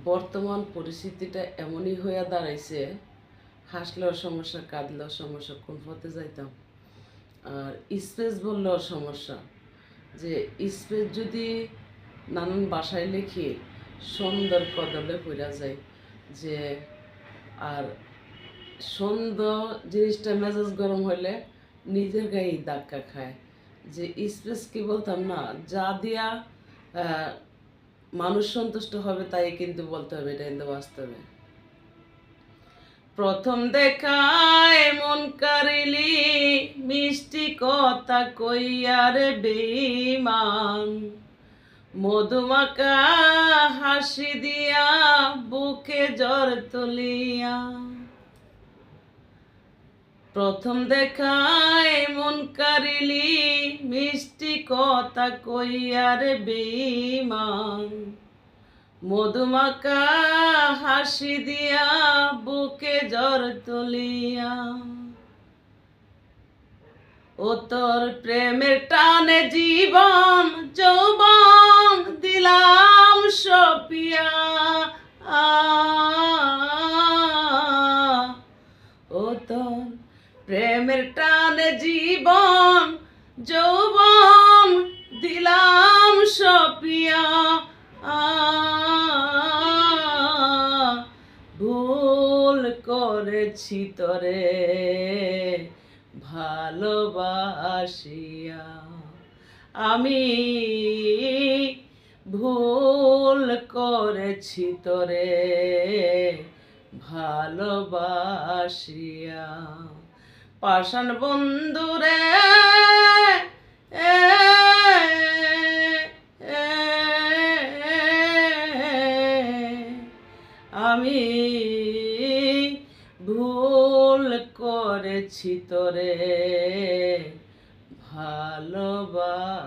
বর্তমান পরিস্থিতিটা এমনই হয়ে দাঁড়াইছে, হাসলেও সমস্যা, কাঁদলেও সমস্যা, কোন পথে যাইতাম। আর স্পেস বললেও সমস্যা, যে স্পেস যদি নানান বাসায় লিখি সুন্দর কদলে পড়া যায়। যে আর সুন্দর জিনিসটা মেজাজ গরম হইলে নিজের গায়েই ধাক্কা খায়। যে স্পেস কি বলতাম না, যা দিয়া মানুষ সন্তুষ্ট হবে তাই কিন্তু বলতে হবে, এটা কিন্তু বাস্তবে। প্রথম দেখায় মন কারিলি মিষ্টি কথা কইয়া রে বেঈমান, মধুমাকা হাসি দিয়া বুকে জ্বর তুলিয়া। প্রথম দেখায় মন কারিলি মিষ্টি কথা কইয়া রে বেঈমান, মধুমাকা হাসি দিয়া বুকে জ্বর তুলিয়া। ও তোর প্রেমের টানে জীবন যৌবন দিলাম সপিয়া। ও তোর প্রেমের টানে জীবন যৌবন দিলাম সপিয়া। ভুল করেছি তরে ভালোবাসিয়া, আমি ভুল করেছি তরে ভালোবাসিয়া। পাষাণ বন্ধুরে আমি ভুল করেছি তোরে ভালোবাসিয়া।